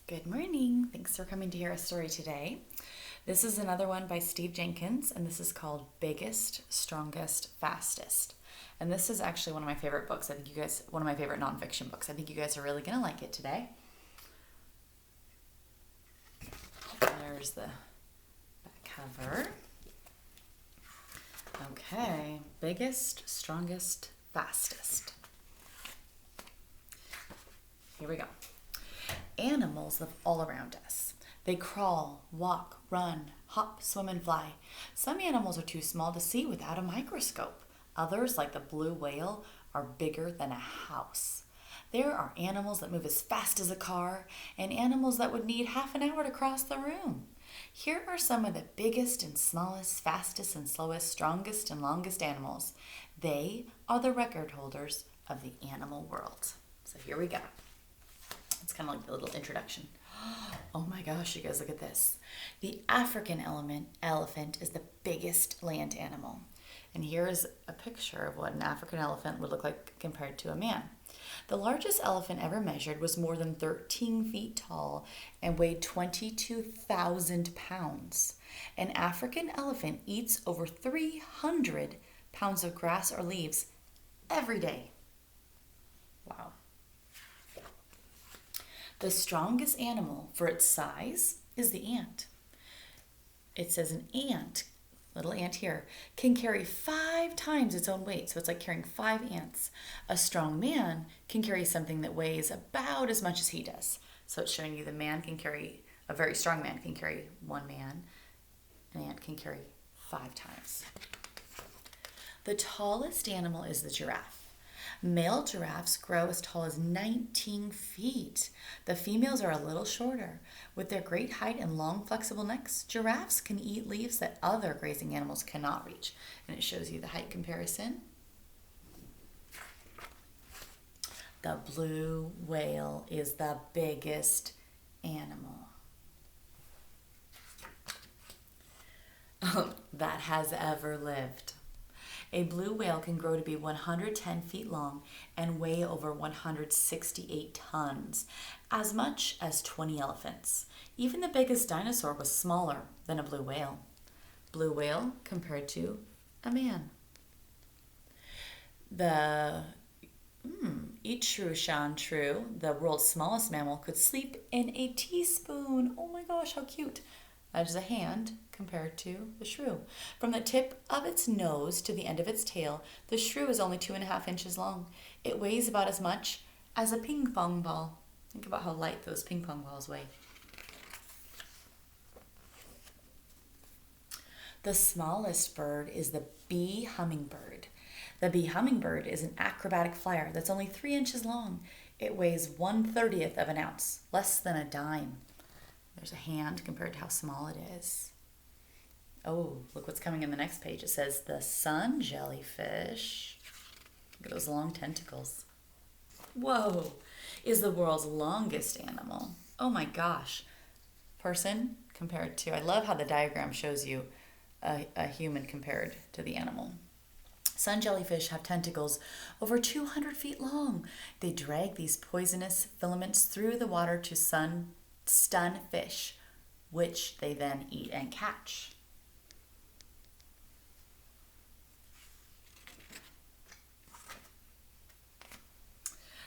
Good morning. Thanks for coming to hear a story today. This is another one by Steve Jenkins, and this is called Biggest, Strongest, Fastest. And this is actually one of my favorite books. One of my favorite nonfiction books. I think you guys are really going to like it today. There's the back cover. Okay, biggest, strongest, fastest. Here we go. Animals live all around us. They crawl, walk, run, hop, swim, and fly. Some animals are too small to see without a microscope. Others, like the blue whale, are bigger than a house. There are animals that move as fast as a car and animals that would need half an hour to cross the room. Here are some of the biggest and smallest, fastest and slowest, strongest and longest animals. They are the record holders of the animal world. So here we go. It's kind of like the little introduction. Oh my gosh, you guys, look at this. The African elephant is the biggest land animal. And here's a picture of what an African elephant would look like compared to a man. The largest elephant ever measured was more than 13 feet tall and weighed 22,000 pounds. An African elephant eats over 300 pounds of grass or leaves every day. Wow. The strongest animal for its size is the ant. It says an ant, little ant here, can carry 5 times its own weight. So it's like carrying 5 ants. A strong man can carry something that weighs about as much as he does. So it's showing you a very strong man can carry 1 man. An ant can carry 5 times. The tallest animal is the giraffe. Male giraffes grow as tall as 19 feet. The females are a little shorter. With their great height and long, flexible necks, giraffes can eat leaves that other grazing animals cannot reach. And it shows you the height comparison. The blue whale is the biggest animal that has ever lived. A blue whale can grow to be 110 feet long and weigh over 168 tons, as much as 20 elephants. Even the biggest dinosaur was smaller than a blue whale. Blue whale compared to a man. The Ichthyosaur, the world's smallest mammal, could sleep in a teaspoon. Oh my gosh, how cute. That is a hand compared to the shrew. From the tip of its nose to the end of its tail, the shrew is only 2.5 inches long. It weighs about as much as a ping pong ball. Think about how light those ping pong balls weigh. The smallest bird is the bee hummingbird. The bee hummingbird is an acrobatic flyer that's only 3 inches long. It weighs 1/30th of an ounce, less than a dime. There's a hand compared to how small it is. Oh, look what's coming in the next page. It says the sun jellyfish. Look at those long tentacles. Whoa, is the world's longest animal. Oh my gosh. Person compared to, I love how the diagram shows you a human compared to the animal. Sun jellyfish have tentacles over 200 feet long. They drag these poisonous filaments through the water to stun fish, which they then eat and catch.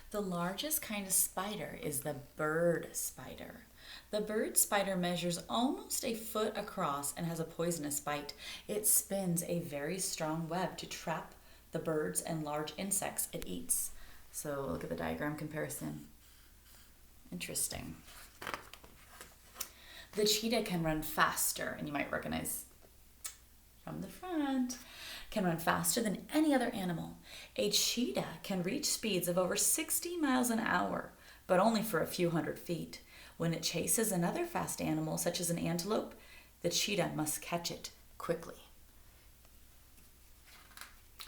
The largest kind of spider is the bird spider. The bird spider measures almost a foot across and has a poisonous bite. It spins a very strong web to trap the birds and large insects it eats. So look at the diagram comparison. Interesting. The cheetah can run faster, and you might recognize from the front, can run faster than any other animal. A cheetah can reach speeds of over 60 miles an hour, but only for a few hundred feet. When it chases another fast animal, such as an antelope, the cheetah must catch it quickly.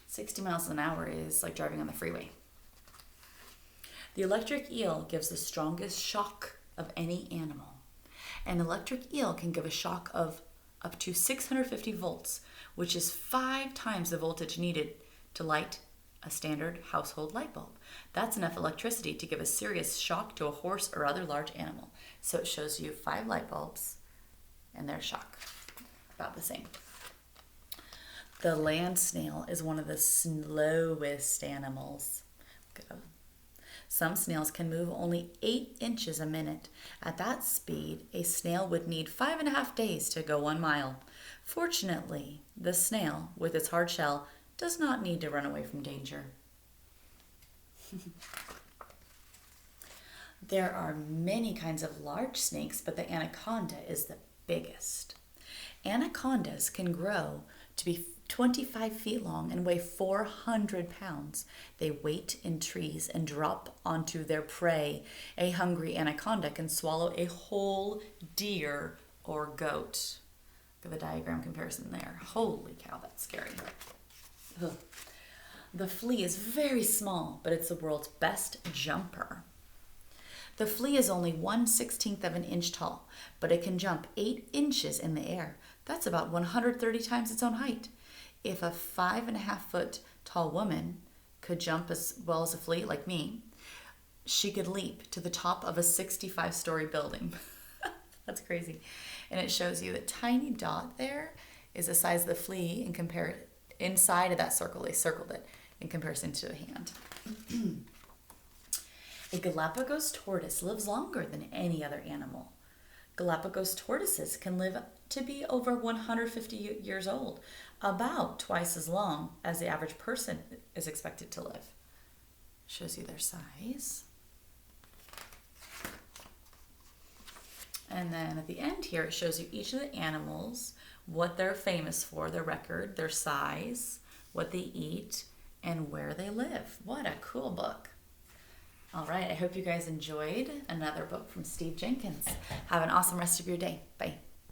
60 miles an hour is like driving on the freeway. The electric eel gives the strongest shock of any animal. An electric eel can give a shock of up to 650 volts, which is 5 times the voltage needed to light a standard household light bulb. That's enough electricity to give a serious shock to a horse or other large animal. So it shows you 5 light bulbs and their shock, about the same. The land snail is one of the slowest animals. Some snails can move only 8 inches a minute. At that speed, a snail would need 5.5 days to go 1 mile. Fortunately, the snail, with its hard shell, does not need to run away from danger. There are many kinds of large snakes, but the anaconda is the biggest. Anacondas can grow to be 25 feet long and weigh 400 pounds. They wait in trees and drop onto their prey. A hungry anaconda can swallow a whole deer or goat. Look at the diagram comparison there. Holy cow, that's scary. Ugh. The flea is very small, but it's the world's best jumper. The flea is only 1/16 of an inch tall, but it can jump 8 inches in the air. That's about 130 times its own height. If a 5.5-foot tall woman could jump as well as a flea, like me, she could leap to the top of a 65-story building. That's crazy. And it shows you that tiny dot there is the size of the flea inside of that circle. They circled it in comparison to a hand. A Galapagos tortoise lives longer than any other animal. Galapagos tortoises can live to be over 150 years old, about twice as long as the average person is expected to live. Shows you their size. And then at the end here, it shows you each of the animals, what they're famous for, their record, their size, what they eat, and where they live. What a cool book. All right, I hope you guys enjoyed another book from Steve Jenkins. Have an awesome rest of your day. Bye.